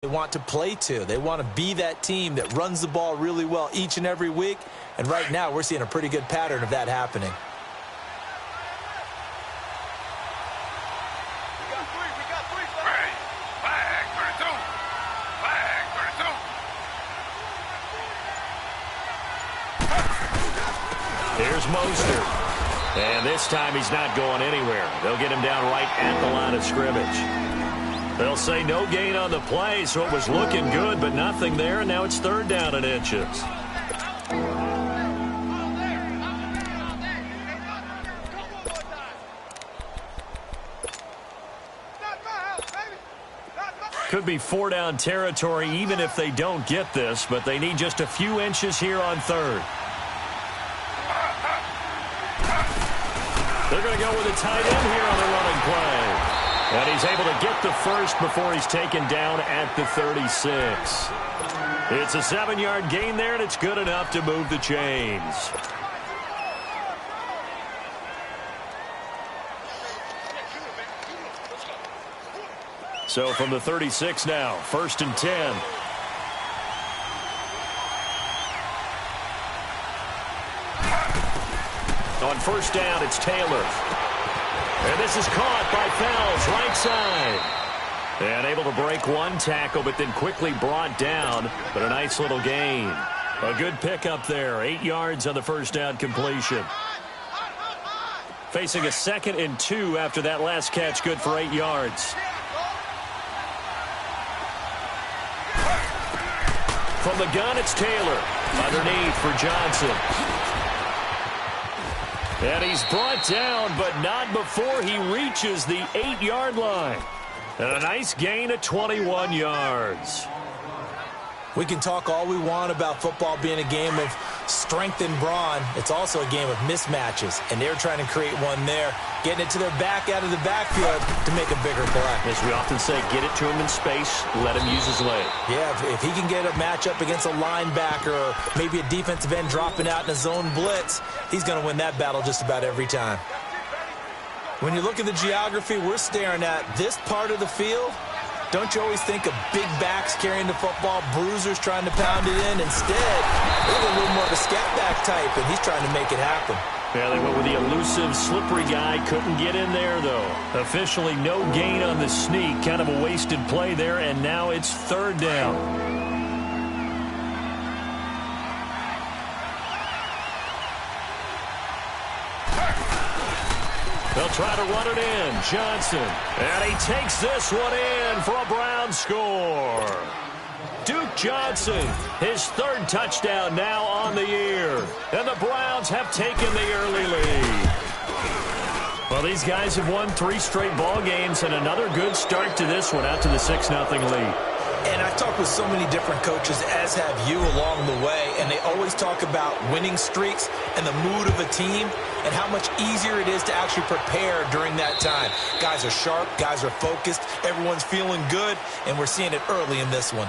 they want to play to. They want to be that team that runs the ball really well each and every week. And right now, we're seeing a pretty good pattern of that happening. Here's Mostert. And this time he's not going anywhere. They'll get him down right at the line of scrimmage. They'll say no gain on the play, so it was looking good, but nothing there, and now it's 3rd down and inches. Could be 4-down territory even if they don't get this, but they need just a few inches here on 3rd. They're going to go with a tight end here on the running play. And he's able to get the first before he's taken down at the 36. It's a 7-yard gain there, and it's good enough to move the chains. So from the 36 now, 1st and 10. On 1st down, it's Taylor. And this is caught by Fells, right side. And able to break one tackle, but then quickly brought down. But a nice little gain. A good pickup there. 8 yards on the 1st down completion. Facing a 2nd and 2 after that last catch, good for 8 yards. From the gun, it's Taylor. Underneath for Johnson. And he's brought down, but not before he reaches the 8-yard line. And a nice gain of 21 yards. We can talk all we want about football being a game of strength and brawn. It's also a game of mismatches, and they're trying to create one there, getting it to their back out of the backfield to make a bigger play. As we often say, get it to him in space, let him use his leg. Yeah, if he can get a matchup against a linebacker or maybe a defensive end dropping out in a zone blitz, he's going to win that battle just about every time. When you look at the geography we're staring at, this part of the field, don't you always think of big backs carrying the football, bruisers trying to pound it in? Instead, they're a little more of a scat back type, and he's trying to make it happen. Yeah, they went with the elusive, slippery guy. Couldn't get in there, though. Officially no gain on the sneak. Kind of a wasted play there, and now it's 3rd down. They'll try to run it in. Johnson. And he takes this one in for a Brown score. Duke Johnson, his 3rd touchdown now on the year. And the Browns have taken the early lead. Well, these guys have won 3 straight ball games, and another good start to this one out to the 6-0 lead. And I've talked with so many different coaches, as have you, along the way, and they always talk about winning streaks and the mood of a team and how much easier it is to actually prepare during that time. Guys are sharp, guys are focused, everyone's feeling good, and we're seeing it early in this one.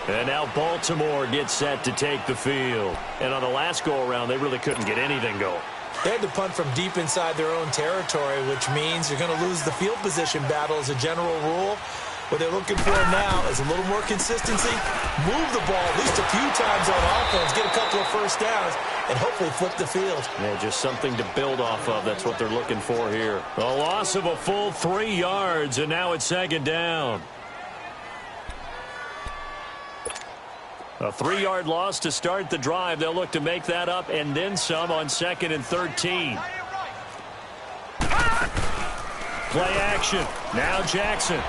And now Baltimore gets set to take the field. And on the last go-around, they really couldn't get anything going. They had to punt from deep inside their own territory, which means you're going to lose the field position battle as a general rule. What they're looking for now is a little more consistency, move the ball at least a few times on offense, get a couple of 1st downs, and hopefully flip the field. Yeah, just something to build off of. That's what they're looking for here. A loss of a full 3 yards, and now it's 2nd down. A 3-yard loss to start the drive. They'll look to make that up and then some on 2nd and 13. Play action. Now Jackson.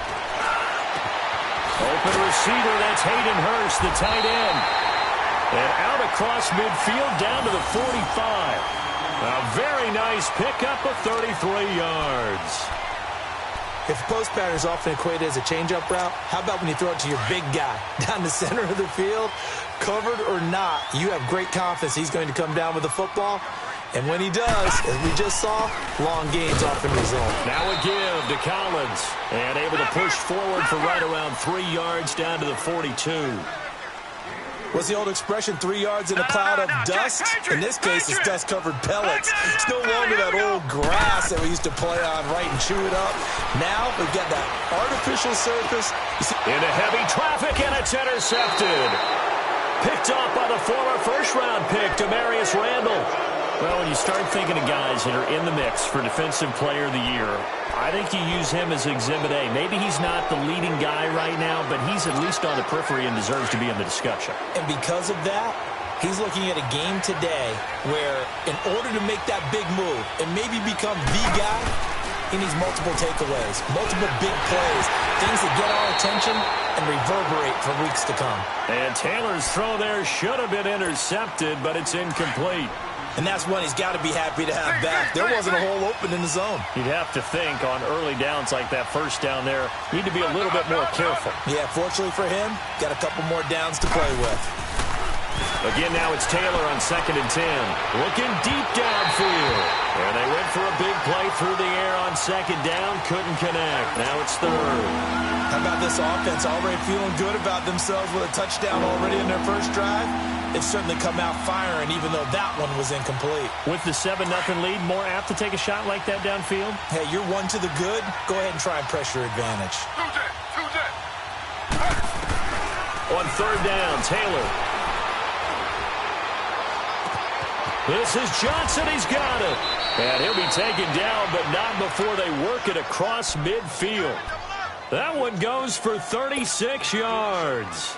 Open receiver, that's Hayden Hurst, the tight end. And out across midfield down to the 45. A very nice pickup of 33 yards. If post pattern is often equated as a change-up route, how about when you throw it to your big guy down the center of the field? Covered or not, you have great confidence he's going to come down with the football. And when he does, as we just saw, long gains often result. Now a give to Collins. And able to push forward for right around 3 yards down to the 42. What's the old expression, 3 yards in a cloud of dust? In this case, it's dust-covered pellets. It's no longer that old grass that we used to play on, right, and chew it up. Now we've got that artificial surface. Into heavy traffic, and it's intercepted. Picked off by the former first-round pick, Demarius Randall. Well, when you start thinking of guys that are in the mix for Defensive Player of the Year, I think you use him as Exhibit A. Maybe he's not the leading guy right now, but he's at least on the periphery and deserves to be in the discussion. And because of that, he's looking at a game today where in order to make that big move and maybe become the guy, he needs multiple takeaways, multiple big plays, things that get our attention and reverberate for weeks to come. And Taylor's throw there should have been intercepted, but it's incomplete. And that's one he's got to be happy to have back. There wasn't a hole open in the zone. You'd have to think on early downs like that first down there, need to be a little bit more careful. Yeah, fortunately for him, got a couple more downs to play with. Again, now it's Taylor on 2nd and 10. Looking deep downfield. And they went for a big play through the air on 2nd down. Couldn't connect. Now it's 3rd. How about this offense already feeling good about themselves with a touchdown already in their first drive? They've certainly come out firing, even though that one was incomplete. With the 7-0 lead, more apt to take a shot like that downfield? Hey, you're one to the good. Go ahead and try and press your advantage. On 3rd down, Taylor. This is Johnson. He's got it. And he'll be taken down, but not before they work it across midfield. That one goes for 36 yards.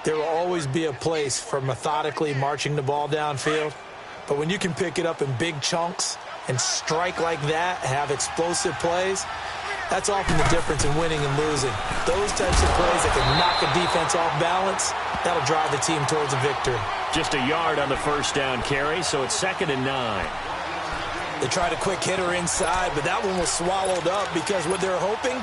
There will always be a place for methodically marching the ball downfield. But when you can pick it up in big chunks and strike like that, have explosive plays, that's often the difference in winning and losing. Those types of plays that can knock a defense off balance, that'll drive the team towards a victory. Just a yard on the first down carry, so it's 2nd and 9. They tried a quick hitter inside, but that one was swallowed up because what they're hoping,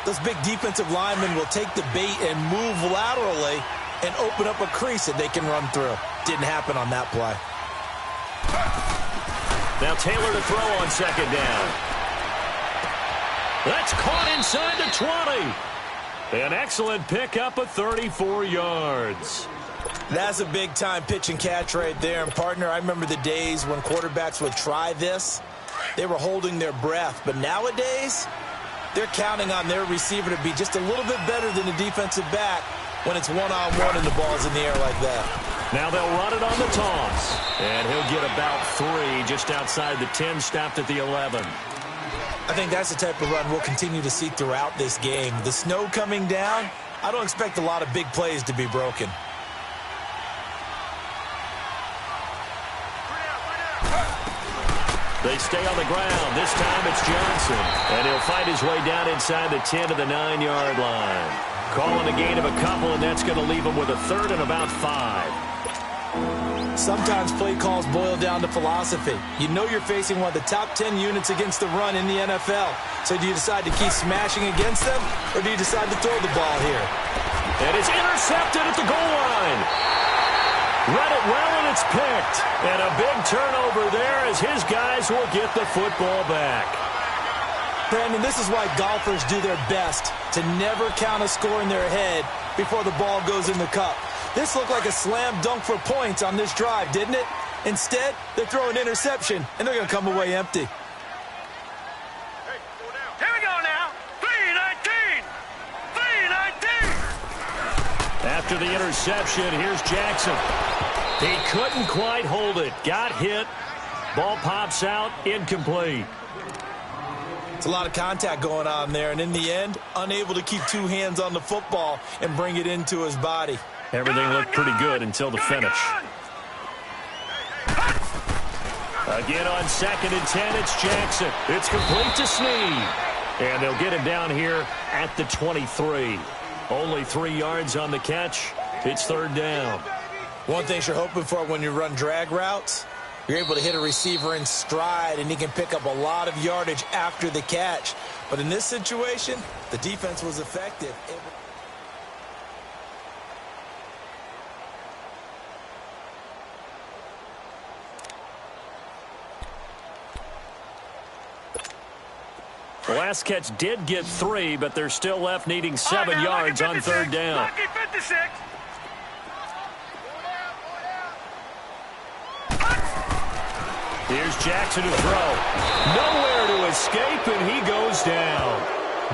those big defensive linemen will take the bait and move laterally and open up a crease that they can run through. Didn't happen on that play. Now Taylor to throw on 2nd down. That's caught inside the 20. An excellent pickup of 34 yards. That's a big-time pitch and catch right there. And, partner, I remember the days when quarterbacks would try this. They were holding their breath. But nowadays, they're counting on their receiver to be just a little bit better than the defensive back when it's one-on-one and the ball's in the air like that. Now they'll run it on the toss. And he'll get about 3 just outside the 10, stopped at the 11. I think that's the type of run we'll continue to see throughout this game. The snow coming down, I don't expect a lot of big plays to be broken. They stay on the ground. This time it's Johnson. And he'll find his way down inside the 10 to the 9-yard line. Calling a gain of a couple, and that's going to leave him with a 3rd and about 5. Sometimes play calls boil down to philosophy. You know you're facing one of the top 10 units against the run in the NFL. So do you decide to keep smashing against them, or do you decide to throw the ball here? And it's intercepted at the goal line. Read it well, and it's picked. And a big turnover there as his guys will get the football back. Brandon, this is why golfers do their best to never count a score in their head before the ball goes in the cup. This looked like a slam dunk for points on this drive, didn't it? Instead, they're throwing interception, and they're going to come away empty. Here we go now. 3-19. 3-19. After the interception, here's Jackson. He couldn't quite hold it. Got hit. Ball pops out. Incomplete. It's a lot of contact going on there, and in the end, unable to keep 2 hands on the football and bring it into his body. Everything looked pretty good until the finish. Again on 2nd and 10, it's Jackson. It's complete to Snead. And they'll get him down here at the 23. Only 3 yards on the catch. It's 3rd down. One thing you're hoping for when you run drag routes, you're able to hit a receiver in stride, and he can pick up a lot of yardage after the catch. But in this situation, the defense was effective. The last catch did get 3, but they're still left needing 7 yards on 3rd down. Here's Jackson to throw. Nowhere to escape, and he goes down.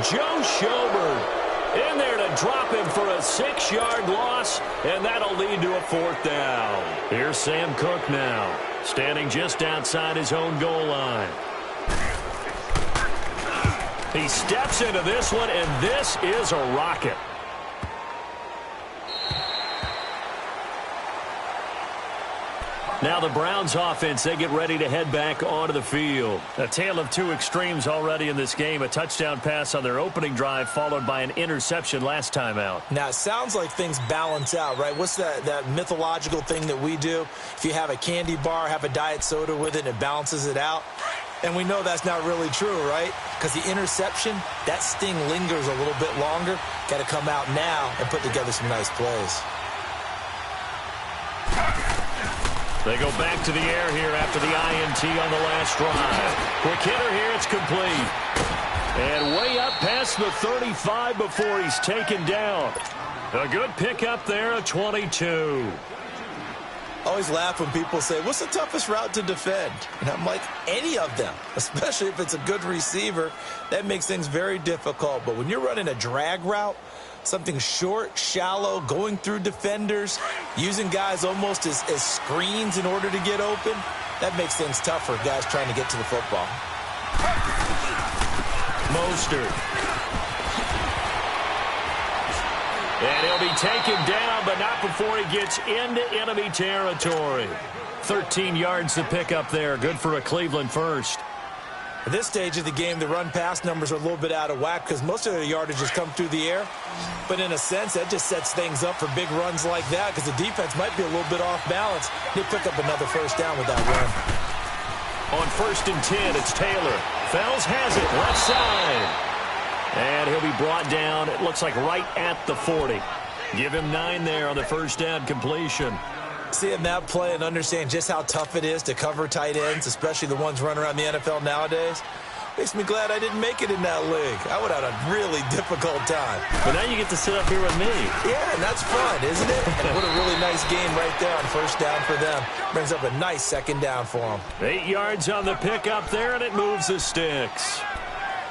Joe Schobert in there to drop him for a 6-yard loss, and that'll lead to a 4th down. Here's Sam Cook now, standing just outside his own goal line. He steps into this one, and this is a rocket. Now the Browns offense, they get ready to head back onto the field. A tale of two extremes already in this game. A touchdown pass on their opening drive followed by an interception last time out. Now, it sounds like things balance out, right? What's that mythological thing that we do? If you have a candy bar, have a diet soda with it, and it balances it out. And we know that's not really true, right? Because the interception, that sting lingers a little bit longer. Got to come out now and put together some nice plays. They go back to the air here after the INT on the last drive. Quick hitter here, it's complete. And way up past the 35 before he's taken down. A good pickup there, a 22. Always laugh when people say, what's the toughest route to defend? And I'm like, any of them, especially if it's a good receiver. That makes things very difficult. But when you're running a drag route, something short, shallow, going through defenders, using guys almost as screens in order to get open, that makes things tough for guys trying to get to the football. Mostert. And he'll be taken down, but not before he gets into enemy territory. 13 yards to pick up there. Good for a Cleveland first. At this stage of the game, the run-pass numbers are a little bit out of whack because most of their yardage has come through the air. But in a sense, that just sets things up for big runs like that because the defense might be a little bit off balance. They pick up another first down with that run. On 1st and 10, it's Taylor. Fells has it, left side. And he'll be brought down, it looks like right at the 40. Give him 9 there on the first down completion. Seeing that play and understand just how tough it is to cover tight ends, especially the ones running around the NFL nowadays, makes me glad I didn't make it in that league. I would have had a really difficult time. But now you get to sit up here with me. Yeah, and that's fun, isn't it? And what a really nice game right there on first down for them. Brings up a nice second down for them. 8 yards on the pickup there, and it moves the sticks.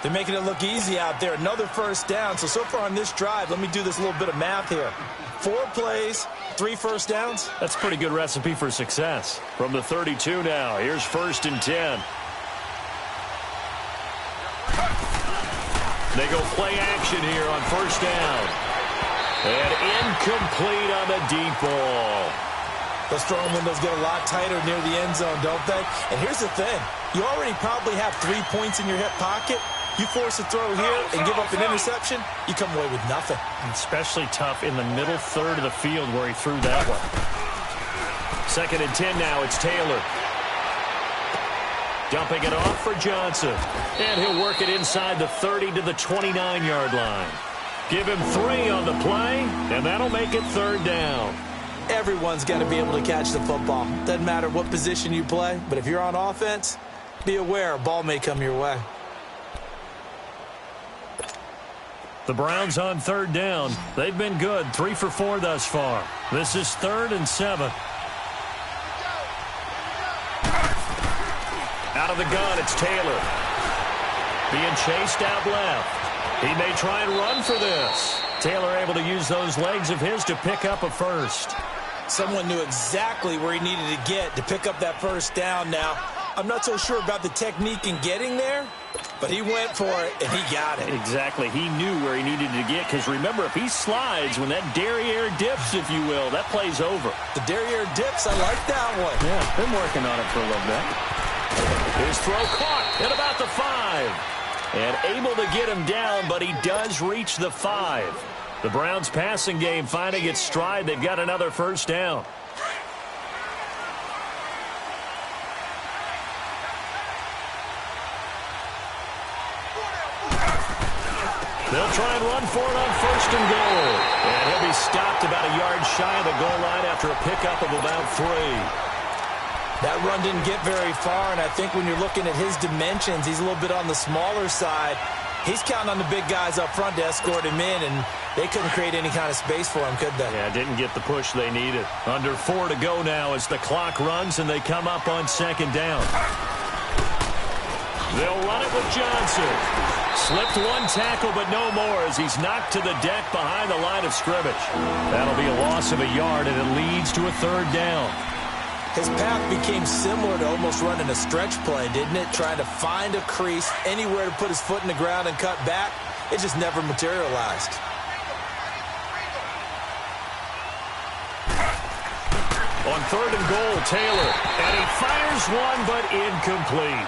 They're making it look easy out there. Another first down. So far on this drive, let me do this little bit of math here. 4 plays, 3 first downs. That's a pretty good recipe for success. From the 32 now, here's 1st and 10. They go play action here on first down. And incomplete on the deep ball. Those throwing windows get a lot tighter near the end zone, don't they? And here's the thing. You already probably have 3 points in your hip pocket. You force a throw here and give up an interception, you come away with nothing. Especially tough in the middle third of the field where he threw that one. 2nd and 10 now, it's Taylor. Dumping it off for Johnson. And he'll work it inside the 30 to the 29-yard line. Give him 3 on the play, and that'll make it 3rd down. Everyone's got to be able to catch the football. Doesn't matter what position you play, but if you're on offense, be aware a ball may come your way. The Browns on 3rd down. They've been good, 3 for 4 thus far. This is 3rd and 7. Out of the gun, it's Taylor. Being chased out left. He may try and run for this. Taylor able to use those legs of his to pick up a first. Someone knew exactly where he needed to get to pick up that first down now. I'm not so sure about the technique in getting there, but he went for it, and he got it. Exactly. He knew where he needed to get, because remember, if he slides, when that derriere dips, if you will, that play's over. The derriere dips, I like that one. Yeah, been working on it for a little bit. His throw caught at about the 5. And able to get him down, but he does reach the 5. The Browns' passing game finding its stride. They've got another first down. They'll try and run for it on 1st and goal. And he'll be stopped about a yard shy of the goal line after a pickup of about 3. That run didn't get very far, and I think when you're looking at his dimensions, he's a little bit on the smaller side. He's counting on the big guys up front to escort him in, and they couldn't create any kind of space for him, could they? Yeah, didn't get the push they needed. Under 4 to go now as the clock runs, and they come up on second down. They'll run it with Johnson. Slipped one tackle, but no more as he's knocked to the deck behind the line of scrimmage. That'll be a loss of a yard, and it leads to a third down. His path became similar to almost running a stretch play, didn't it? Trying to find a crease, anywhere to put his foot in the ground and cut back. It just never materialized. On 3rd and goal, Taylor. And he fires one, but incomplete.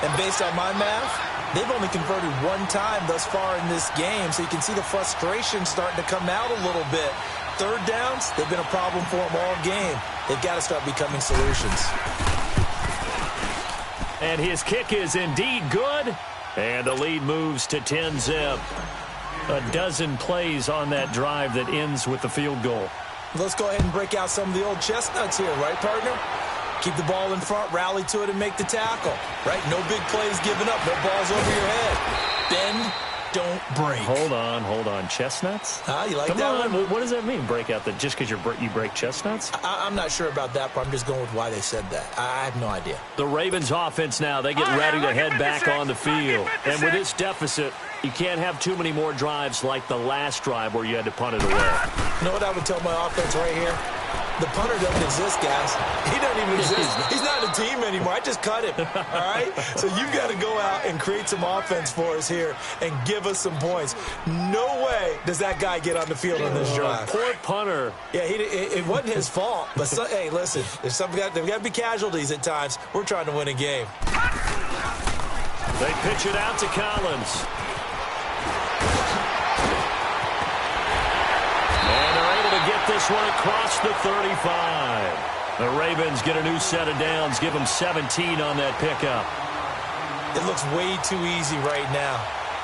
And based on my math, they've only converted one time thus far in this game, so you can see the frustration starting to come out a little bit. Third downs, they've been a problem for them all game. They've got to start becoming solutions. And his kick is indeed good. And the lead moves to 10-zip. A dozen plays on that drive that ends with the field goal. Let's go ahead and break out some of the old chestnuts here, right, partner? Keep the ball in front, rally to it, and make the tackle, right? No big plays given up, no balls over your head. Bend, don't break. Hold on. Chestnuts? You like Come that on. one? What does that mean, break out? Just because you break chestnuts? I'm not sure about that part. I'm just going with why they said that. I have no idea. The Ravens offense now, they get ready to head back on the field. And with this deficit, you can't have too many more drives like the last drive where you had to punt it away. You know what I would tell my offense right here? The punter doesn't exist, guys. He doesn't even exist. He's not a team anymore. I just cut him, all right? So you've got to go out and create some offense for us here and give us some points. No way does that guy get on the field on this drive. Poor punter. Yeah, it wasn't his fault. But, hey, listen, there's got to be casualties at times. We're trying to win a game. They pitch it out to Collins. Get this one across the 35. The Ravens get a new set of downs, give them 17 on that pickup. It looks way too easy right now.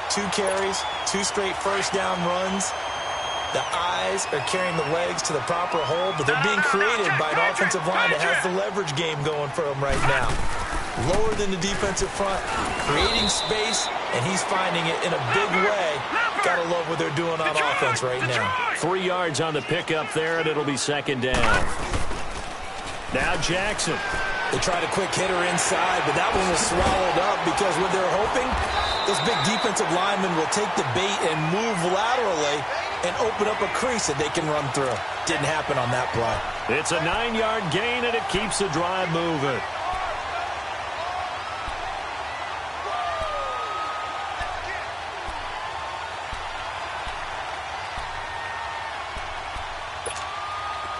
2 carries, 2 straight first down runs. The eyes are carrying the legs to the proper hole, but they're being created by an offensive line that has the leverage game going for them right now. Lower than the defensive front, creating space, and he's finding it in a big way. Gotta love what they're doing on offense right now. 3 yards on the pickup there, and it'll be second down. Now Jackson. They tried a quick hitter inside, but that one was swallowed up because what they're hoping, those big defensive linemen will take the bait and move laterally and open up a crease that they can run through. Didn't happen on that play. It's a 9-yard gain, and it keeps the drive moving.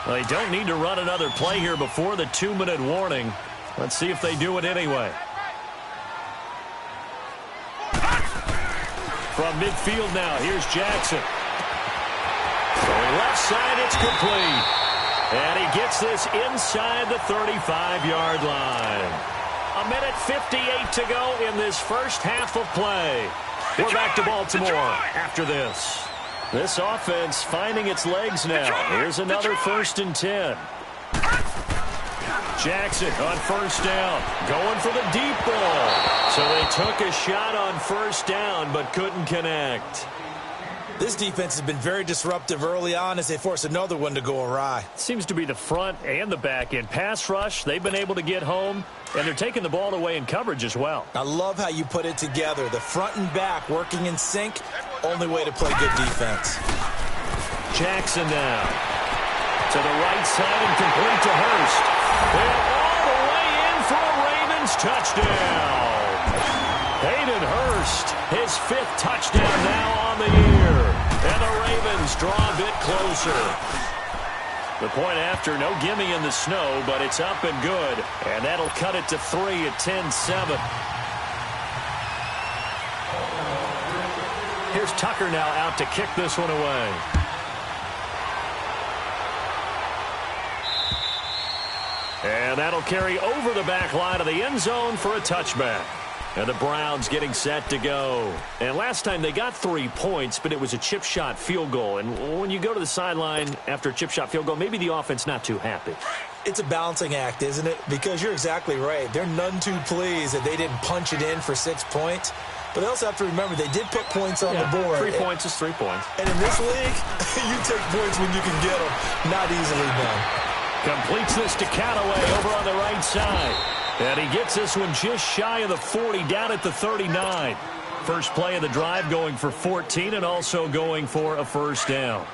They don't need to run another play here before the 2-minute warning. Let's see if they do it anyway. From midfield now, here's Jackson. Going left side, it's complete. And he gets this inside the 35-yard line. 1:58 to go in this first half of play. We're back to Baltimore after this. This offense finding its legs now. Here's another 1st and 10. Jackson on first down. Going for the deep ball. So they took a shot on first down but couldn't connect. This defense has been very disruptive early on as they force another one to go awry. Seems to be the front and the back end. Pass rush, they've been able to get home, and they're taking the ball away in coverage as well. I love how you put it together. The front and back working in sync, only way to play good defense. Jackson now. To the right side and complete to Hurst. And all the way in for a Ravens touchdown. Hayden Hurst, his 5th touchdown now on the year. And the Ravens draw a bit closer. The point after, no gimme in the snow, but it's up and good. And that'll cut it to 3 at 10-7. Here's Tucker now out to kick this one away. And that'll carry over the back line of the end zone for a touchback. And the Browns getting set to go. And last time they got 3 points, but it was a chip shot field goal. And when you go to the sideline after a chip shot field goal, maybe the offense not too happy. It's a balancing act, isn't it? Because you're exactly right. They're none too pleased that they didn't punch it in for 6 points. But they also have to remember they did put points on the board. 3 points is 3 points. And in this league, you take points when you can get them. Not easily done. Completes this to Callaway over on the right side. And he gets this one just shy of the 40, down at the 39. First play of the drive going for 14 and also going for a first down.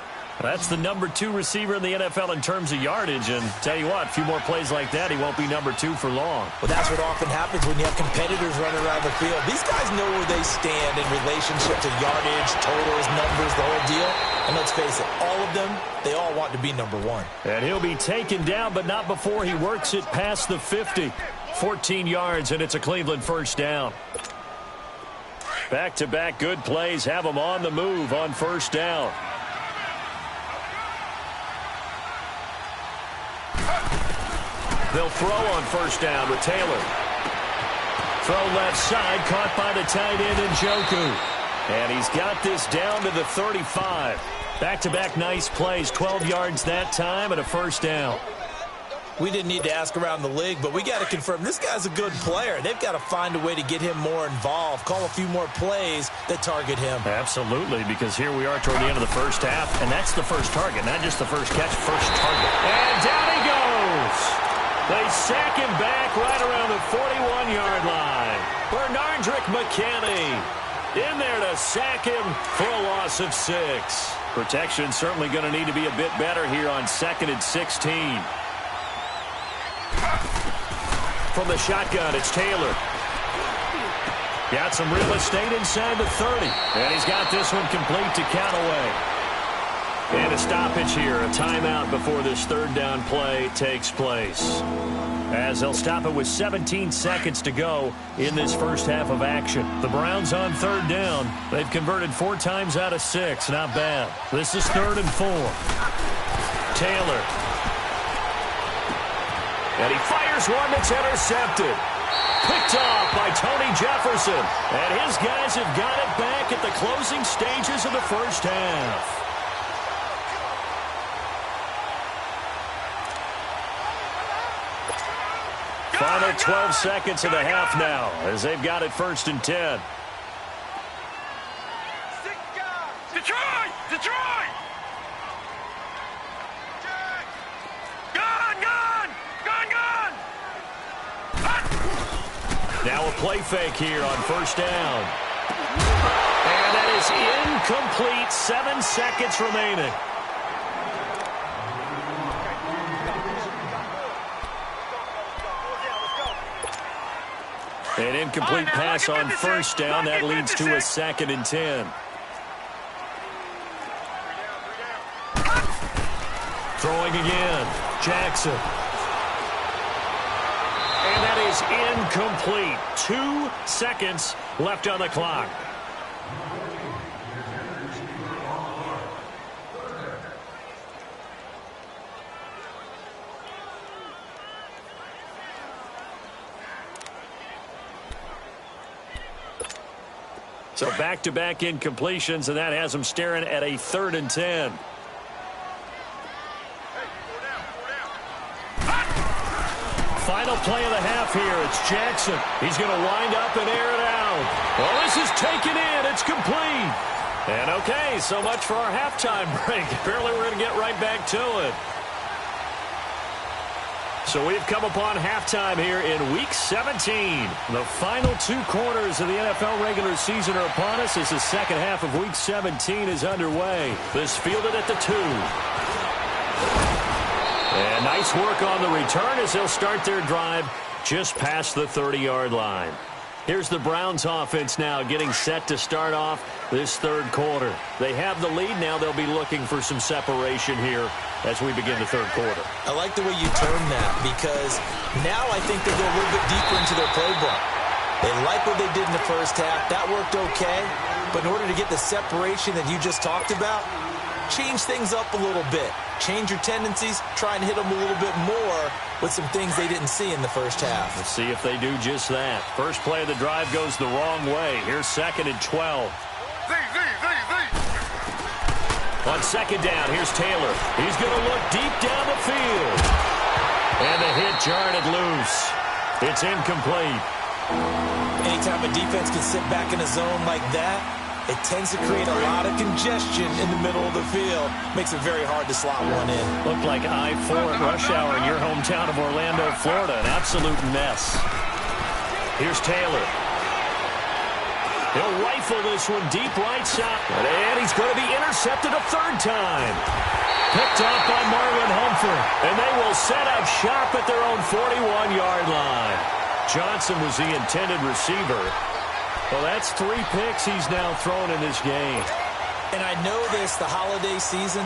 That's the number 2 receiver in the NFL in terms of yardage. And tell you what, a few more plays like that, he won't be number 2 for long. Well, that's what often happens when you have competitors running around the field. These guys know where they stand in relationship to yardage, totals, numbers, the whole deal. And let's face it, all of them, they all want to be number 1. And he'll be taken down, but not before he works it past the 50. 14 yards, and it's a Cleveland first down. Back-to-back good plays have them on the move on first down. They'll throw on first down with Taylor. Throw left side, caught by the tight end Njoku. And he's got this down to the 35. Back-to-back nice plays, 12 yards that time and a first down. We didn't need to ask around the league, but we got to confirm this guy's a good player. They've got to find a way to get him more involved, call a few more plays that target him. Absolutely, because here we are toward the end of the first half, and that's the first target, not just the first catch, first target. And down he goes. They sack him back right around the 41-yard line. Bernardrick McKinney in there to sack him for a loss of 6. Protection certainly going to need to be a bit better here on 2nd and 16. From the shotgun, it's Taylor. Got some real estate inside the 30. And he's got this one complete to Callaway. And a stoppage here, a timeout before this third down play takes place. As they'll stop it with 17 seconds to go in this first half of action. The Browns on third down. They've converted 4 times out of 6. Not bad. This is 3rd and 4. Taylor. And he fires one that's intercepted. Picked off by Tony Jefferson. And his guys have got it back at the closing stages of the first half. Final 12 seconds of the half now as they've got it 1st and 10. Detroit! Detroit! Gone! Gone! Gone! Gone! Now a play fake here on first down. And that is incomplete. 7 seconds remaining. An incomplete pass on first down. That leads to a 2nd and 10. Throwing again. Jackson. And that is incomplete. 2 seconds left on the clock. So back-to-back incompletions, and that has them staring at a 3rd and 10. Final play of the half here. It's Jackson. He's going to wind up and air it out. Well, this is taken in. It's complete. And okay, so much for our halftime break. Apparently we're going to get right back to it. So we've come upon halftime here in Week 17. The final 2 quarters of the NFL regular season are upon us as the second half of Week 17 is underway. This fielded at the 2. And nice work on the return as they'll start their drive just past the 30-yard line. Here's the Browns offense now getting set to start off this third quarter. They have the lead. Now they'll be looking for some separation here as we begin the third quarter. I like the way you term that because now I think they go a little bit deeper into their playbook. They like what they did in the first half. That worked okay. But in order to get the separation that you just talked about, change things up a little bit. Change your tendencies. Try and hit them a little bit more with some things they didn't see in the first half. Let's see if they do just that. First play of the drive goes the wrong way. Here's 2nd and 12. On 2nd down, here's Taylor. He's going to look deep down the field. And the hit jarred it loose. It's incomplete. Anytime a defense can sit back in a zone like that, it tends to create a lot of congestion in the middle of the field. Makes it very hard to slot one in. Looked like I-4 at rush hour in your hometown of Orlando, Florida. An absolute mess. Here's Taylor. He'll rifle this one deep right side. And he's going to be intercepted a third time. Picked off by Marlon Humphrey. And they will set up shop at their own 41-yard line. Johnson was the intended receiver. Well, that's 3 picks he's now thrown in this game. And I know this, the holiday season,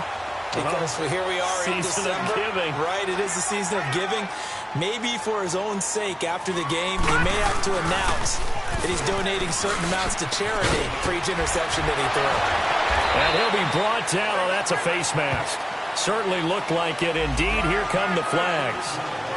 because here we are in December. Season of giving. Right, it is the season of giving. Maybe for his own sake, after the game, he may have to announce that he's donating certain amounts to charity for each interception that he threw. And he'll be brought down. Oh, that's a face mask. Certainly looked like it. Indeed, here come the flags.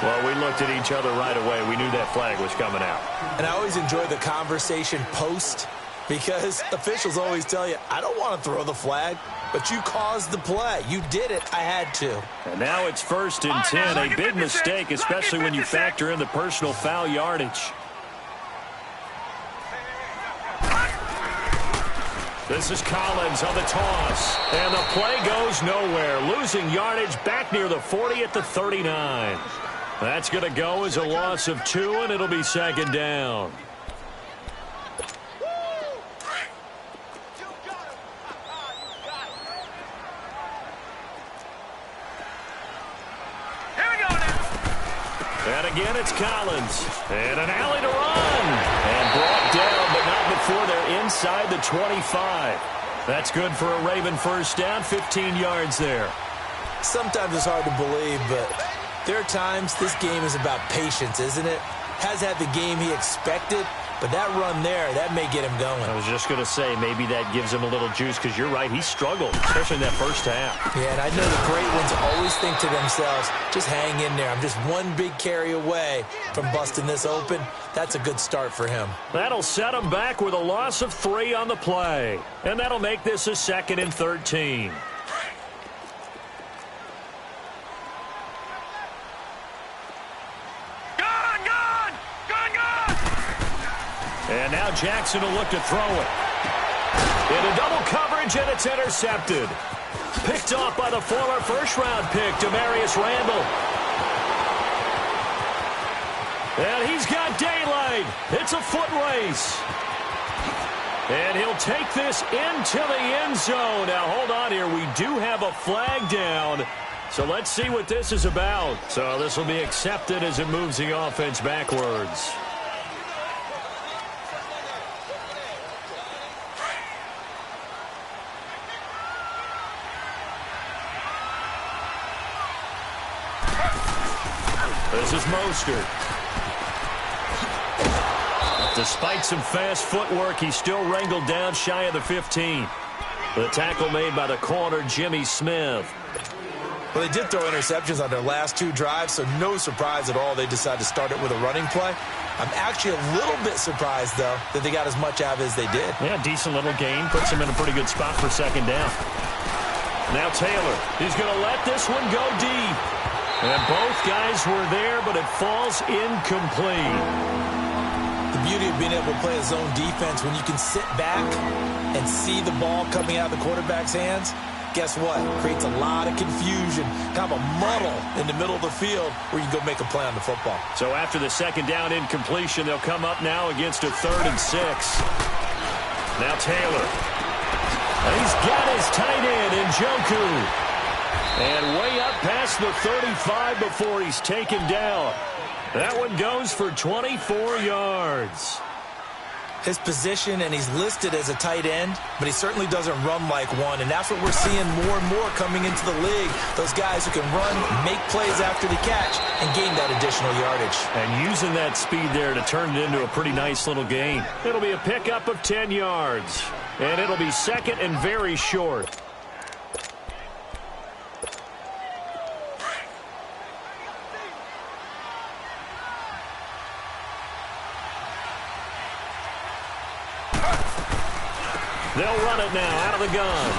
Well, we looked at each other right away. We knew that flag was coming out. And I always enjoy the conversation post, because officials always tell you, I don't want to throw the flag, but you caused the play. You did it. I had to. And now it's 1st and 10. A big mistake, especially when you factor in the personal foul yardage. This is Collins on the toss. And the play goes nowhere. Losing yardage back near the 40 at the 39. That's going to go as a loss of 2, and it'll be 2nd down. Here we go now. And again, it's Collins. And an alley to run. And brought down, but not before they're inside the 25. That's good for a Raven first down, 15 yards there. Sometimes it's hard to believe, but there are times this game is about patience, isn't it? Has had the game he expected, but that run there, that may get him going. I was just going to say, maybe that gives him a little juice, because you're right, he struggled, especially in that first half. Yeah, and I know the great ones always think to themselves, just hang in there. I'm just one big carry away from busting this open. That's a good start for him. That'll set him back with a loss of 3 on the play. And that'll make this a 2nd and 13. And now Jackson will look to throw it. Into double coverage, and it's intercepted. Picked off by the former first-round pick, Demarius Randall. And he's got daylight. It's a foot race. And he'll take this into the end zone. Now, hold on here. We do have a flag down. So let's see what this is about. So this will be accepted as it moves the offense backwards. This is Mostert. Despite some fast footwork, he's still wrangled down shy of the 15. The tackle made by the corner, Jimmy Smith. Well, they did throw interceptions on their last 2 drives, so no surprise at all they decided to start it with a running play. I'm actually a little bit surprised, though, that they got as much out of it as they did. Yeah, decent little gain. Puts him in a pretty good spot for 2nd down. Now Taylor. He's going to let this one go deep. And both guys were there, but it falls incomplete. The beauty of being able to play a zone defense, when you can sit back and see the ball coming out of the quarterback's hands, guess what? Creates a lot of confusion, kind of a muddle in the middle of the field where you can go make a play on the football. So after the 2nd down incompletion, they'll come up now against a 3rd and 6. Now Taylor. He's got his tight end, Njoku. And way up past the 35 before he's taken down. That one goes for 24 yards. His position, and he's listed as a tight end, but he certainly doesn't run like one, and that's what we're seeing more and more coming into the league. Those guys who can run, make plays after the catch, and gain that additional yardage. And using that speed there to turn it into a pretty nice little gain. It'll be a pickup of 10 yards, and it'll be 2nd and very short. They'll run it now out of the gun.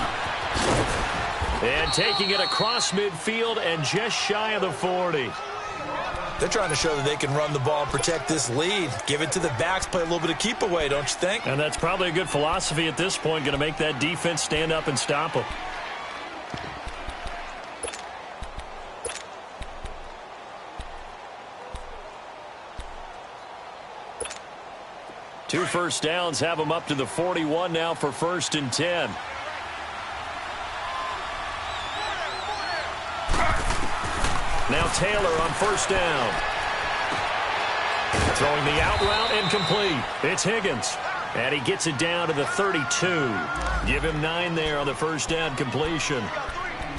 And taking it across midfield and just shy of the 40. They're trying to show that they can run the ball and protect this lead. Give it to the backs, play a little bit of keep away, don't you think? And that's probably a good philosophy at this point, going to make that defense stand up and stop them. Two first downs have them up to the 41 now for 1st and 10. Now Taylor on 1st down. Throwing the out route incomplete. It's Higgins. And he gets it down to the 32. Give him 9 there on the 1st down completion.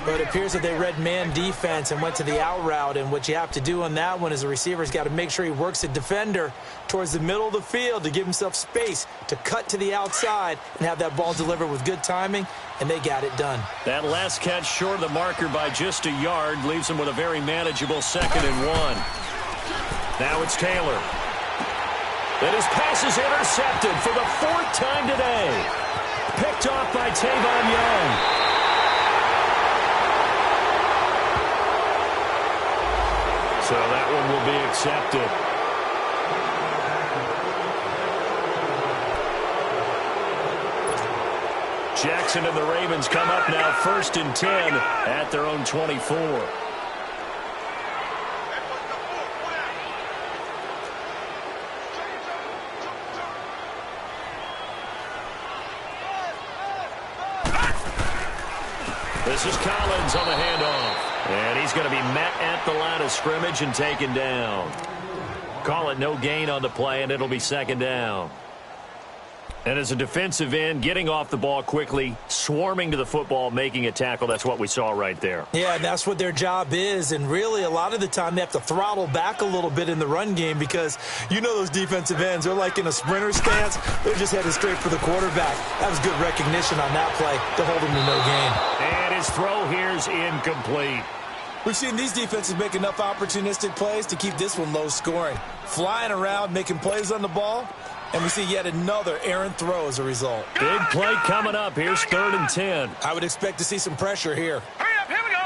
But it appears that they read man defense and went to the out route. And what you have to do on that one is the receiver's got to make sure he works a defender towards the middle of the field to give himself space to cut to the outside and have that ball delivered with good timing, and they got it done. That last catch short of the marker by just a yard leaves him with a very manageable 2nd and 1. Now it's Taylor. And his pass is intercepted for the 4th time today. Picked off by Tavon Young. So that one will be accepted. Jackson and the Ravens come up now 1st and 10 at their own 24. This is Collins on the handoff. And he's going to be met at the line of scrimmage and taken down. Call it no gain on the play, and it'll be 2nd down. And as a defensive end, getting off the ball quickly, swarming to the football, making a tackle, that's what we saw right there. Yeah, and that's what their job is. And really, a lot of the time, they have to throttle back a little bit in the run game because you know those defensive ends, they're like in a sprinter stance. They're just headed straight for the quarterback. That was good recognition on that play to hold him to no gain. And his throw here's incomplete. We've seen these defenses make enough opportunistic plays to keep this one low scoring. Flying around, making plays on the ball, and we see yet another errant throw as a result. Big play coming up. Here's 3rd and 10. I would expect to see some pressure here. Hurry up, here we go.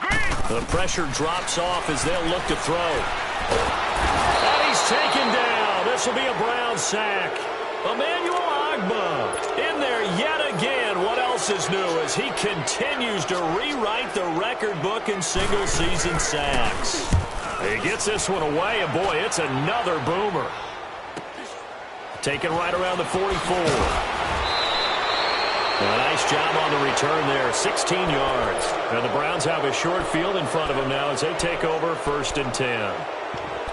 Green. The pressure drops off as they'll look to throw. And he's taken down. This will be a Brown sack. Emmanuel Ogbah in there yet again. What else is new as he continues to rewrite the record book in single-season sacks. He gets this one away, and boy, it's another boomer. Taken right around the 44. A nice job on the return there, 16 yards. And the Browns have a short field in front of them now as they take over 1st and 10.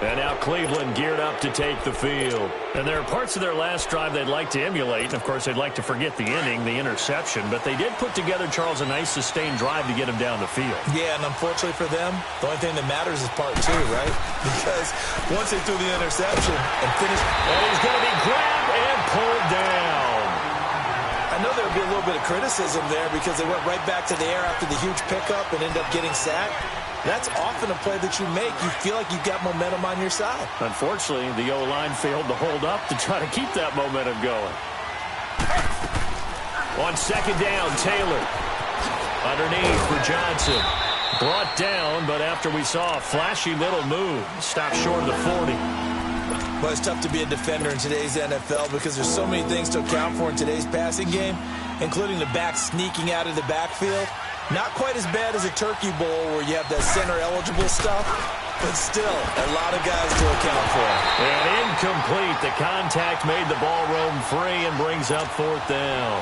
And now Cleveland geared up to take the field. And there are parts of their last drive they'd like to emulate. And, of course, they'd like to forget the inning, the interception. But they did put together, Charles, a nice sustained drive to get him down the field. Yeah, and unfortunately for them, the only thing that matters is part 2, right? Because once they threw the interception and finished... And he's going to be grabbed and pulled down. I know there would be a little bit of criticism there because they went right back to the air after the huge pickup and ended up getting sacked. That's often a play that you make. You feel like you've got momentum on your side. Unfortunately, the O-line failed to hold up to try to keep that momentum going. On 2nd down, Taylor. Underneath for Johnson. Brought down, but after we saw a flashy little move, stopped short of the 40. Well, it's tough to be a defender in today's NFL because there's so many things to account for in today's passing game, including the back sneaking out of the backfield. Not quite as bad as a turkey bowl where you have that center-eligible stuff, but still a lot of guys to account for. And incomplete. The contact made the ball roam free and brings up 4th down.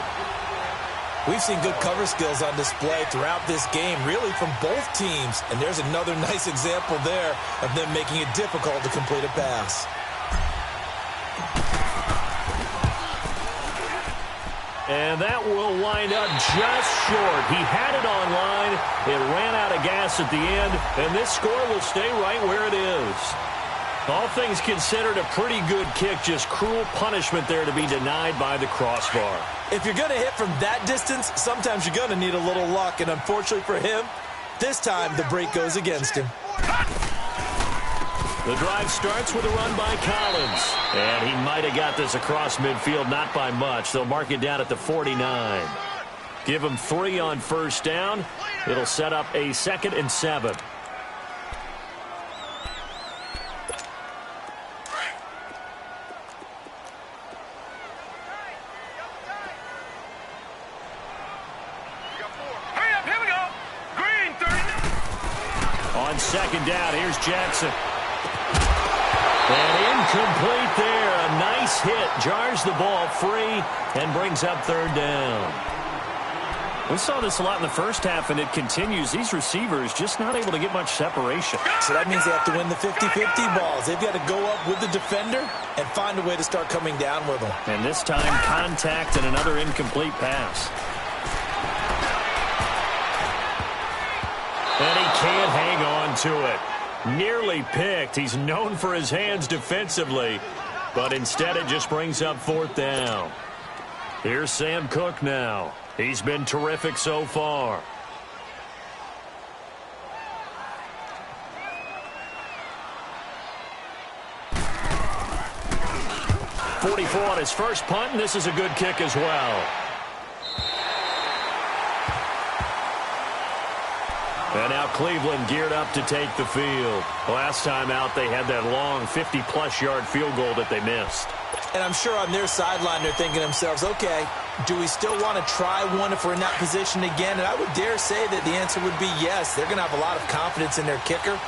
We've seen good cover skills on display throughout this game, really from both teams. And there's another nice example there of them making it difficult to complete a pass. And that will wind up just short. He had it on line. It ran out of gas at the end, and this score will stay right where it is. All things considered, a pretty good kick, just cruel punishment there to be denied by the crossbar. If you're going to hit from that distance, sometimes you're going to need a little luck, and unfortunately for him, this time the break goes against him. The drive starts with a run by Collins. And he might have got this across midfield, not by much. They'll mark it down at the 49. Give him 3 on 1st down. It'll set up a 2nd and 7. On second down, here's Jackson. And incomplete there. A nice hit. Jars the ball free and brings up third down. We saw this a lot in the first half, and it continues. These receivers just not able to get much separation. So that means they have to win the 50-50 balls. They've got to go up with the defender and find a way to start coming down with them. And this time, contact and another incomplete pass. And he can't hang on to it. Nearly picked. He's known for his hands defensively, but instead it just brings up fourth down. Here's Sam Cook now. He's been terrific so far. .44 on his first punt, and this is a good kick as well. And now Cleveland geared up to take the field. Last time out, they had that long 50-plus yard field goal that they missed. And I'm sure on their sideline, they're thinking to themselves, okay, do we still want to try one if we're in that position again? And I would dare say that the answer would be yes. They're going to have a lot of confidence in their kicker.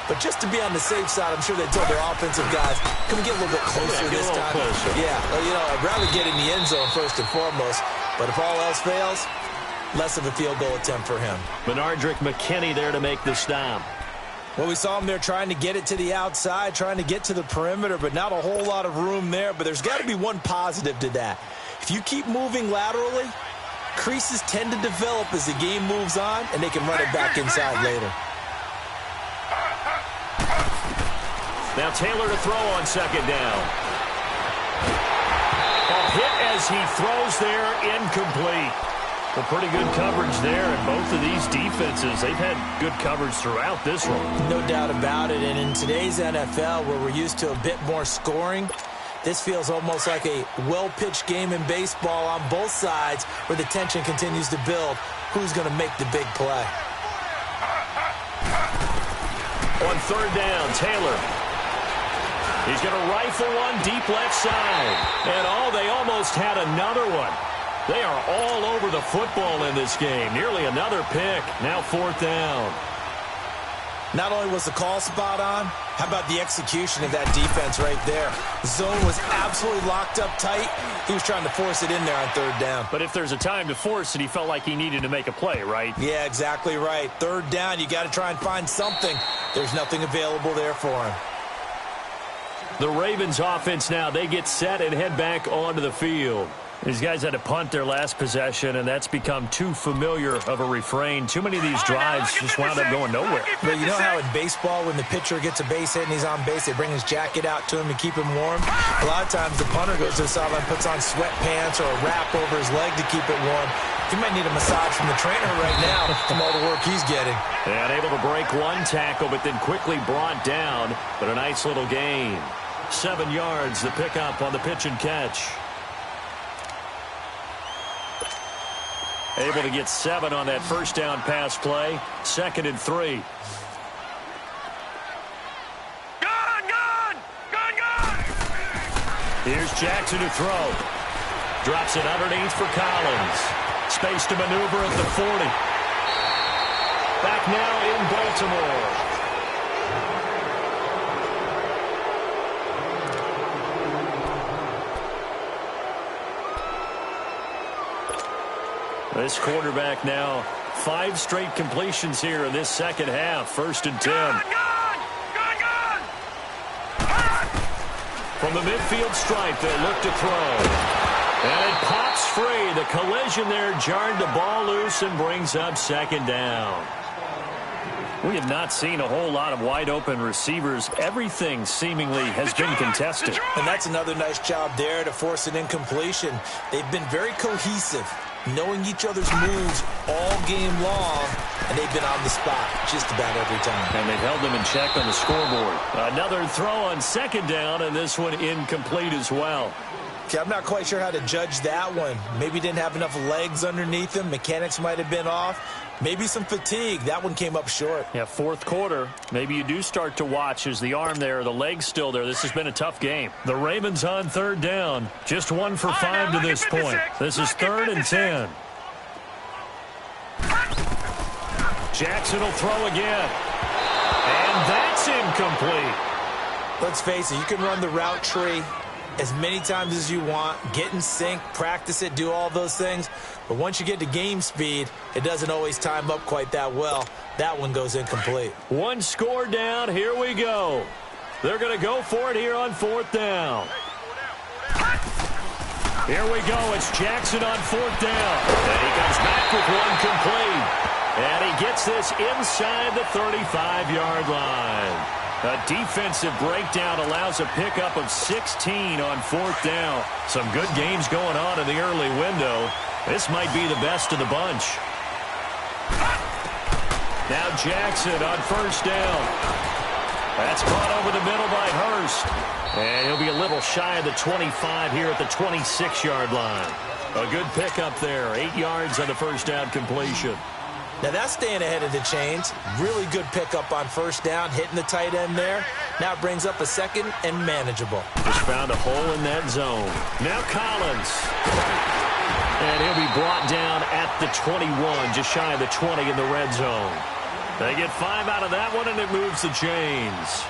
But just to be on the safe side, I'm sure they told their offensive guys, can we get a little bit closer this time? Yeah, well, you know, I'd rather get in the end zone first and foremost. But if all else fails, less of a field goal attempt for him. Benardrick McKinney there to make the stop. Well, we saw him there trying to get it to the outside, trying to get to the perimeter, but not a whole lot of room there. But there's got to be one positive to that. If you keep moving laterally, creases tend to develop as the game moves on, and they can run it back inside later. Now Taylor to throw on second down. A hit as he throws there, incomplete. Well, pretty good coverage there, and both of these defenses, they've had good coverage throughout this one. No doubt about it, and in today's NFL, where we're used to a bit more scoring, this feels almost like a well-pitched game in baseball on both sides where the tension continues to build. Who's going to make the big play? On third down, Taylor. He's going to rifle one deep left side. And, they almost had another one. They are all over the football in this game. Nearly another pick. Now fourth down. Not only was the call spot on, how about the execution of that defense right there? Zone was absolutely locked up tight. He was trying to force it in there on third down. But if there's a time to force it, he felt like he needed to make a play, right? Yeah, exactly right. Third down, you got to try and find something. There's nothing available there for him. The Ravens offense now, they get set and head back onto the field. These guys had to punt their last possession, and that's become too familiar of a refrain. Too many of these drives just wound up going nowhere. But you know how in baseball, when the pitcher gets a base hit and he's on base, they bring his jacket out to him to keep him warm? A lot of times the punter goes to the sideline, puts on sweatpants or a wrap over his leg to keep it warm. He might need a massage from the trainer right now from all the work he's getting. And able to break one tackle, but then quickly brought down. But a nice little gain. 7 yards, the pickup on the pitch and catch. Able to get 7 on that first down pass play. 2nd and 3. Gone! Here's Jackson to throw. Drops it underneath for Collins. Space to maneuver at the 40. Back now in Baltimore. This quarterback now 5 straight completions here in this second half. 1st and 10. Gone! From the midfield stripe, they'll look to throw. And it pops free. The collision there jarred the ball loose and brings up 2nd down. We have not seen a whole lot of wide-open receivers. Everything seemingly has been contested. And that's another nice job there to force an incompletion. They've been very cohesive, knowing each other's moves all game long, and they've been on the spot just about every time. And they've held them in check on the scoreboard. Another throw on 2nd down, and this one incomplete as well. Okay, I'm not quite sure how to judge that one. Maybe didn't have enough legs underneath him. Mechanics might have been off. Maybe some fatigue. That one came up short. Yeah, 4th quarter. Maybe you do start to watch as the arm there, the leg's still there. This has been a tough game. The Ravens on 3rd down. Just 1 for 5 to this point. This is 3rd and 10. Jackson will throw again. That's incomplete. Let's face it, you can run the route tree as many times as you want, get in sync, practice it, do all those things. But once you get to game speed, it doesn't always time up quite that well. That one goes incomplete. One score down. Here we go. They're going to go for it here on 4th down. Here we go. It's Jackson on 4th down. And he comes back with one complete. And he gets this inside the 35-yard line. A defensive breakdown allows a pickup of 16 on 4th down. Some good games going on in the early window. This might be the best of the bunch. Now Jackson on 1st down. That's caught over the middle by Hurst. And he'll be a little shy of the 25 here at the 26-yard line. A good pickup there. 8 yards on the 1st down completion. Now that's staying ahead of the chains. Really good pickup on 1st down, hitting the tight end there. Now it brings up a 2nd and manageable. Just found a hole in that zone. Now Collins. And he'll be brought down at the 21, just shy of the 20 in the red zone. They get 5 out of that one, and it moves the chains.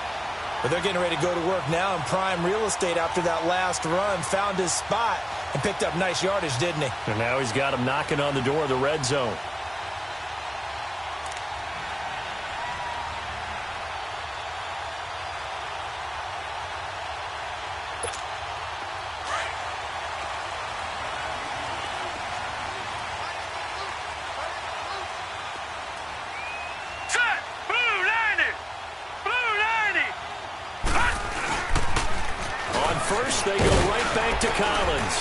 But they're getting ready to go to work now in prime real estate after that last run. Found his spot and picked up nice yardage, didn't he? And now he's got him knocking on the door of the red zone. First, they go right back to Collins.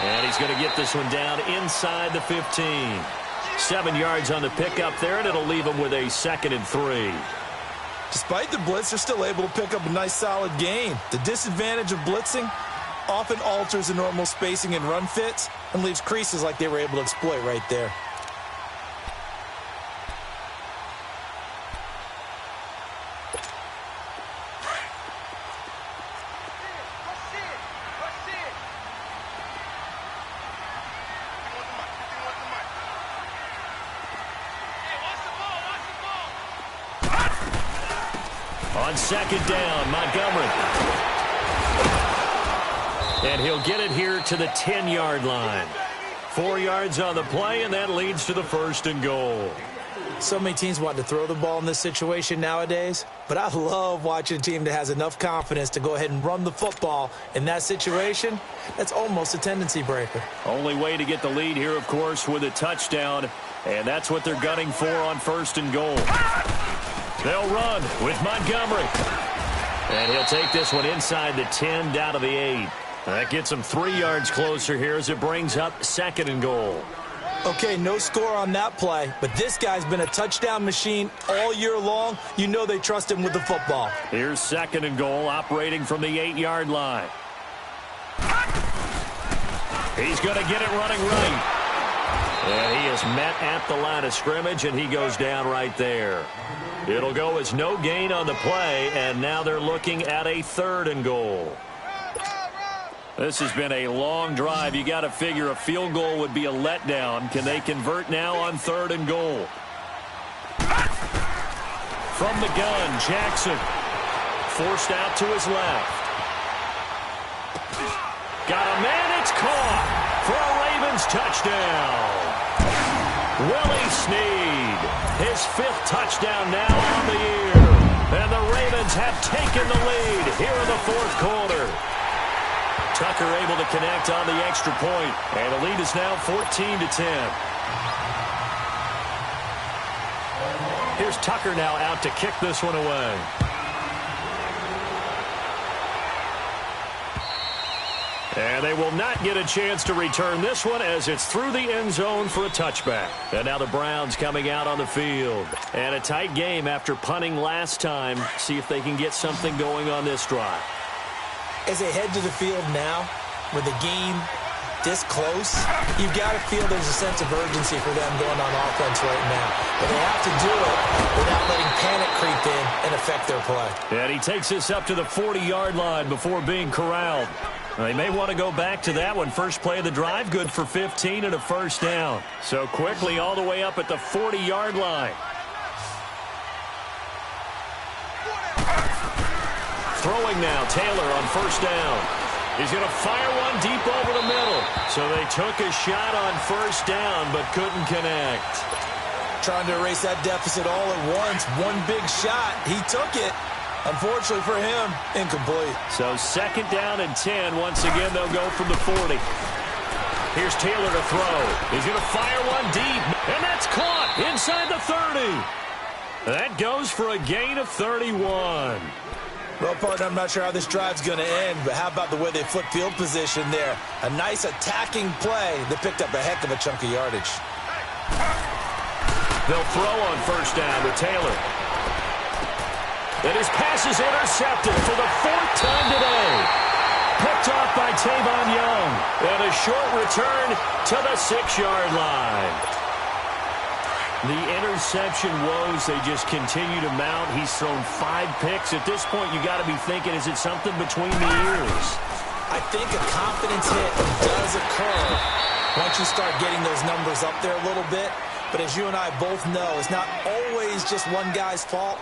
And he's going to get this one down inside the 15. 7 yards on the pickup there, and it'll leave him with a 2nd and 3. Despite the blitz, they're still able to pick up a nice, solid gain. The disadvantage of blitzing often alters the normal spacing and run fits and leaves creases like they were able to exploit right there. On 2nd down, Montgomery. And he'll get it here to the 10-yard line. 4 yards on the play, and that leads to the 1st and goal. So many teams want to throw the ball in this situation nowadays, but I love watching a team that has enough confidence to go ahead and run the football in that situation. That's almost a tendency breaker. Only way to get the lead here, of course, with a touchdown, and that's what they're gunning for on 1st and goal. They'll run with Montgomery. And he'll take this one inside the 10 down to the 8. That gets him 3 yards closer here as it brings up 2nd and goal. Okay, no score on that play, but this guy's been a touchdown machine all year long. You know they trust him with the football. Here's 2nd and goal, operating from the 8-yard line. He's going to get it running right. And he is met at the line of scrimmage, and he goes down right there. It'll go as no gain on the play, and now they're looking at a 3rd and goal. This has been a long drive. You got to figure a field goal would be a letdown. Can they convert now on 3rd and goal? From the gun, Jackson. Forced out to his left. Got a man, it's caught for a Ravens touchdown. Willie Snead, his 5th touchdown now on the year. And the Ravens have taken the lead here in the 4th quarter. Tucker able to connect on the extra point, and the lead is now 14-10. Here's Tucker now out to kick this one away. And they will not get a chance to return this one as it's through the end zone for a touchback. And now the Browns coming out on the field. And a tight game after punting last time. See if they can get something going on this drive. As they head to the field now, with the game this close, you've got to feel there's a sense of urgency for them going on offense right now. But they have to do it without letting panic creep in and affect their play. And he takes this up to the 40-yard line before being corralled. They may want to go back to that one. First play of the drive, good for 15 and a 1st down. So quickly all the way up at the 40-yard line. Throwing now, Taylor on first down. He's going to fire one deep over the middle. So they took a shot on first down, but couldn't connect. Trying to erase that deficit all at once. One big shot. He took it. Unfortunately for him, incomplete. So second down and 10. Once again, they'll go from the 40. Here's Taylor to throw. He's going to fire one deep, and that's caught inside the 30. That goes for a gain of 31. Well, partner, I'm not sure how this drive's going to end, but how about the way they flip field position there? A nice attacking play that picked up a heck of a chunk of yardage. They'll throw on first down with Taylor. And his pass is intercepted for the fourth time today. Picked off by Tavon Young. And a short return to the 6-yard line. The interception woes, they just continue to mount. He's thrown 5 picks. At this point, you got to be thinking, is it something between the ears? I think a confidence hit does occur once you start getting those numbers up there a little bit. But as you and I both know, it's not always just one guy's fault.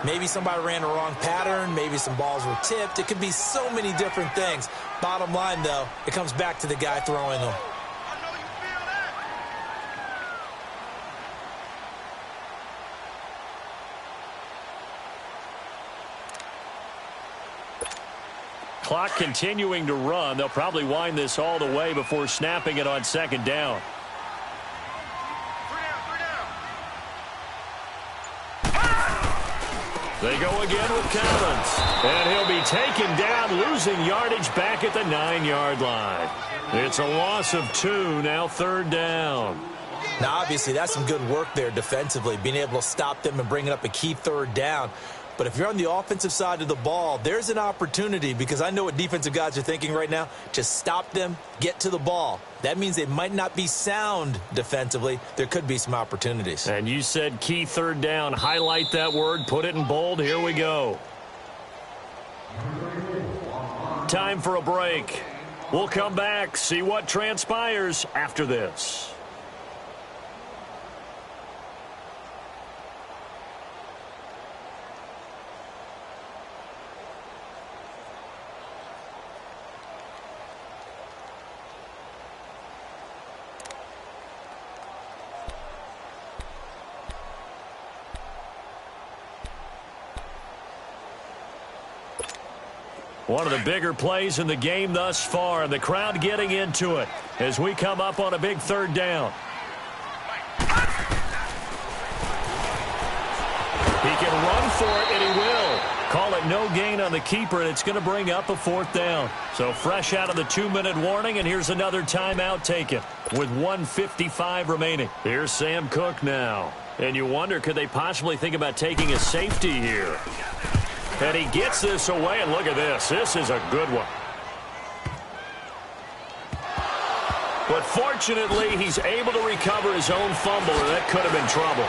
Maybe somebody ran the wrong pattern. Maybe some balls were tipped. It could be so many different things. Bottom line, though, it comes back to the guy throwing them. Clock continuing to run. They'll probably wind this all the way before snapping it on second down. They go again with Collins. And he'll be taken down, losing yardage back at the 9-yard line. It's a loss of 2, now third down. Now, obviously, that's some good work there defensively, being able to stop them and bringing up a key third down. But if you're on the offensive side of the ball, there's an opportunity, because I know what defensive guys are thinking right now. Just stop them, get to the ball. That means they might not be sound defensively. There could be some opportunities. And you said key third down. Highlight that word, put it in bold. Here we go. Time for a break. We'll come back, see what transpires after this. One of the bigger plays in the game thus far, and the crowd getting into it as we come up on a big third down. He can run for it, and he will. Call it no gain on the keeper, and it's going to bring up a fourth down. So fresh out of the 2-minute warning, and here's another timeout taken with 1:55 remaining. Here's Sam Cook now. And you wonder, could they possibly think about taking a safety here? And he gets this away, and look at this. This is a good one. But fortunately, he's able to recover his own fumble, and that could have been trouble.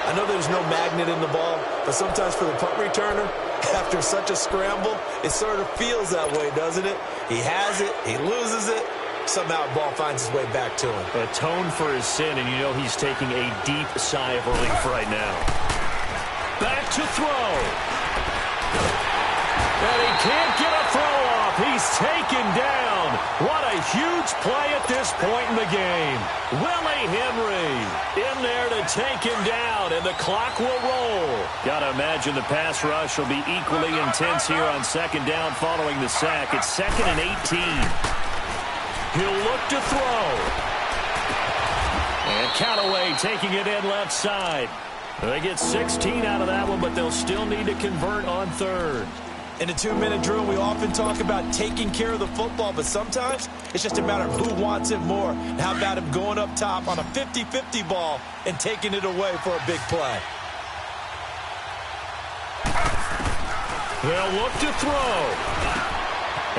I know there's no magnet in the ball, but sometimes for the punt returner, after such a scramble, it sort of feels that way, doesn't it? He has it, he loses it, somehow the ball finds its way back to him. Atone for his sin, and you know he's taking a deep sigh of relief right now. Back to throw. And he can't get a throw off. He's taken down. What a huge play at this point in the game. Willie Henry in there to take him down, and the clock will roll. Got to imagine the pass rush will be equally intense here on second down following the sack. It's 2nd and 18. He'll look to throw. And Callaway taking it in left side. They get 16 out of that one, but they'll still need to convert on third. In a 2-minute drill, we often talk about taking care of the football, but sometimes it's just a matter of who wants it more. And how about him going up top on a 50-50 ball and taking it away for a big play? They'll look to throw.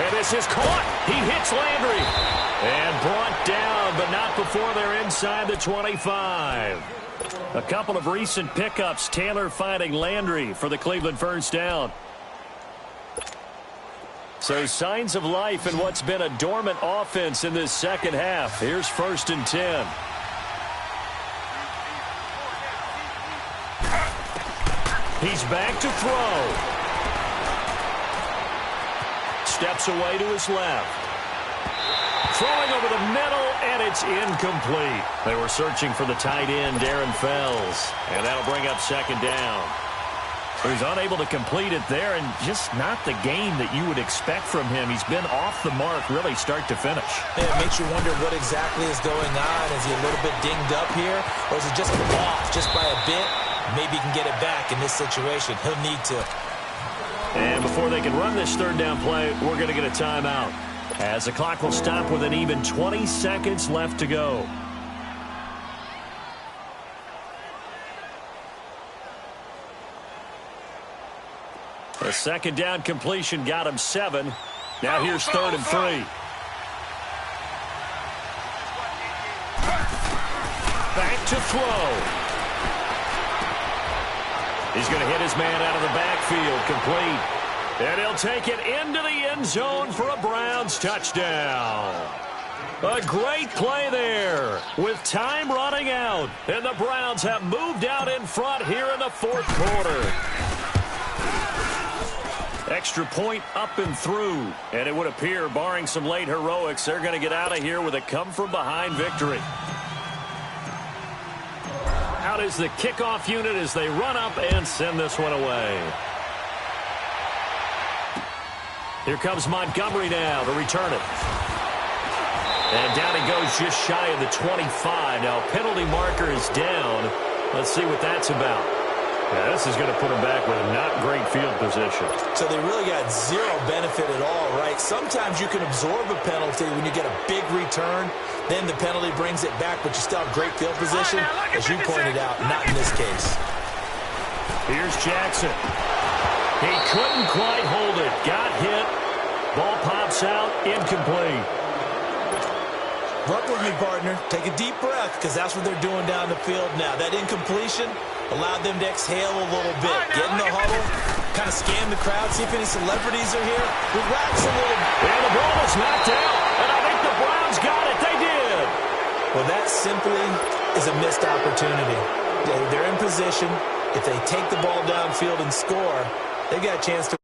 And this is caught. He hits Landry. And brought down, but not before they're inside the 25. A couple of recent pickups. Taylor finding Landry for the Cleveland first down. So signs of life in what's been a dormant offense in this second half. Here's 1st and 10. He's back to throw. Steps away to his left. Throwing over the middle, and it's incomplete. They were searching for the tight end, Darren Fells, and that'll bring up second down. So he's unable to complete it there, and just not the game that you would expect from him. He's been off the mark, really start to finish. It makes you wonder what exactly is going on. Is he a little bit dinged up here, or is it just off just by a bit? Maybe he can get it back in this situation. He'll need to. And before they can run this third down play, we're going to get a timeout, as the clock will stop with an even 20 seconds left to go. A second down completion got him 7. Now here's 3rd and 3. Back to throw. He's going to hit his man out of the backfield, complete. And he'll take it into the end zone for a Browns touchdown. A great play there with time running out. And the Browns have moved out in front here in the fourth quarter. Extra point up and through. And it would appear, barring some late heroics, they're going to get out of here with a come-from-behind victory. Out is the kickoff unit as they run up and send this one away. Here comes Montgomery now to return it. And down he goes just shy of the 25. Now penalty marker is down. Let's see what that's about. Yeah, this is going to put him back with not great field position. So they really got zero benefit at all, right? Sometimes you can absorb a penalty when you get a big return. Then the penalty brings it back, but you still have great field position. As you pointed out, not in this case. Here's Jackson. He couldn't quite hold it. Got hit. Ball pops out. Incomplete. Work with me, partner. Take a deep breath, because that's what they're doing down the field now. That incompletion allowed them to exhale a little bit. Get in the huddle, kind of scan the crowd, see if any celebrities are here. Relax a little. And the ball is knocked out, and I think the Browns got it. They did. Well, that simply is a missed opportunity. They're in position. If they take the ball downfield and score, they've got a chance to